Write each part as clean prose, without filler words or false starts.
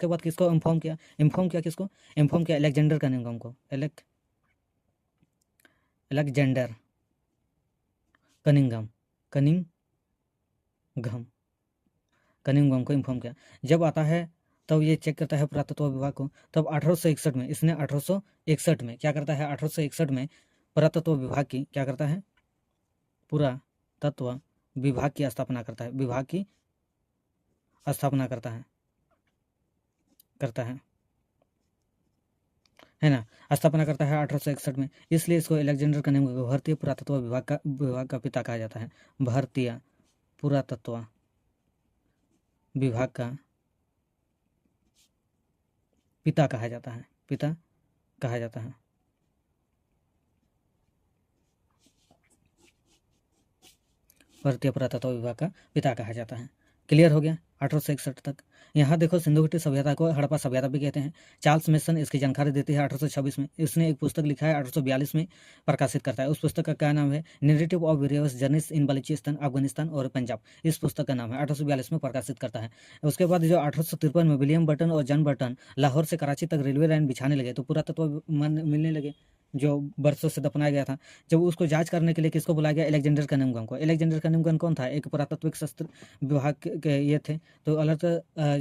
उसके बाद किसको इन्फॉर्म किया किसको इन्फॉर्म किया, अलेक्जेंडर कनिंघम को, अलेक्जेंडर कनिंघम कनिंघम को इन्फॉर्म किया। जब आता है तब ये चेक करता है पुरातत्व विभाग को। तब 1861 में इसने 1861 में क्या करता है, 1861 में पुरातत्व विभाग की क्या करता है, पुरातत्व विभाग की स्थापना करता है, विभाग की स्थापना करता है है ना, स्थापना करता है 1861 में। इसलिए इसको अलेक्जेंडर कनिंघम को भारतीय पुरातत्व विभाग का पिता कहा जाता है, भारतीय पुरातत्व विभाग का पिता कहा जाता है, भारतीय पुरातत्व विभाग का पिता कहा जाता है। क्लियर हो गया 1861 तक। यहाँ देखो सिंधु घाटी सभ्यता को हड़प्पा सभ्यता भी कहते हैं। चार्ल्स मेसन इसकी जानकारी देती है 1826 में। इसने एक पुस्तक लिखा है 1842 में प्रकाशित करता है। उस पुस्तक का क्या नाम है, नैरेटिव ऑफ वेरियस जर्नीज इन बलूचिस्तान, अफगानिस्तान और पंजाब। इस पुस्तक का नाम है, 1842 में प्रकाशित करता है। उसके बाद जो 1853 में विलियम बर्टन और जॉन बर्टन लाहौर से कराची तक रेलवे लाइन बिछाने लगे तो पुरातत्व मिलने लगे जो बरसों से दफनाया गया था। जब उसको जांच करने के लिए किसको बुलाया गया, अलेक्जेंडर कनिंघम को। अलेक्जेंडर कनिंघम कौन था, एक पुरातत्विक शास्त्र विभाग के ये थे। तो अलर्ट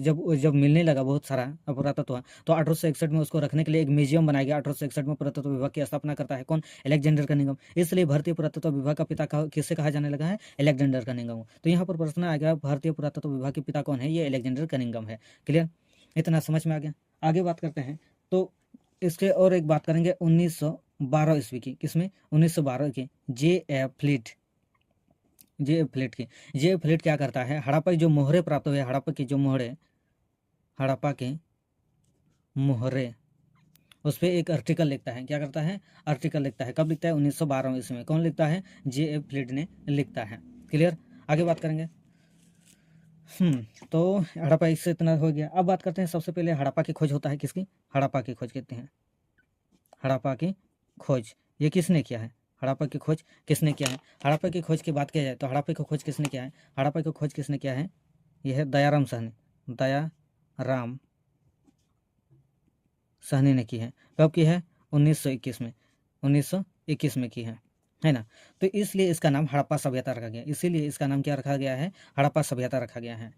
जब मिलने लगा बहुत सारा पुरातत्व, तो 1861 में उसको रखने के लिए एक म्यूजियम बनाया गया। 1861 में पुरातत्व विभाग की स्थापना करता है कौन, अलेक्जेंडर कनिंघम। इसलिए भारतीय पुरातत्व विभाग का पिता किससे कहा जाने लगा है, अलेक्जेंडर कनिंघम। तो यहाँ पर प्रश्न आ गया भारतीय पुरातत्व विभाग के पिता कौन है, ये अलेक्जेंडर कनिंघम है। क्लियर, इतना समझ में आ गया। आगे बात करते हैं तो इसके और एक बात करेंगे 1912 ईस्वी की, किसमें 1912 की जे.एफ. फ्लीट की। जे.एफ. फ्लीट क्या करता है, हड़प्पा की जो मोहरे प्राप्त हुए, हड़प्पा के मोहरे उस पर एक आर्टिकल लिखता है। क्या करता है, आर्टिकल लिखता है। कब लिखता है, 1912 ईस्वी में। कौन लिखता है, जे.एफ. फ्लीट ने लिखता है। क्लियर, आगे बात करेंगे। तो हड़प्पा इससे इतना हो गया। अब बात करते हैं, सबसे पहले हड़प्पा की खोज होता है किसकी, हड़प्पा की खोज कहते हैं। हड़प्पा की खोज ये किसने किया है, हड़प्पा की खोज किसने किया है। हड़प्पा की खोज की बात किया जाए तो हड़प्पा की खोज किसने किया है, हड़प्पा की खोज किसने किया है, यह है दयाराम साहनी ने की है। कब की है, 1921 में, 1921 में की है ना। तो इसलिए इसका नाम हड़प्पा सभ्यता रखा गया। इसीलिए इसका नाम क्या रखा गया है, हड़प्पा सभ्यता रखा गया है।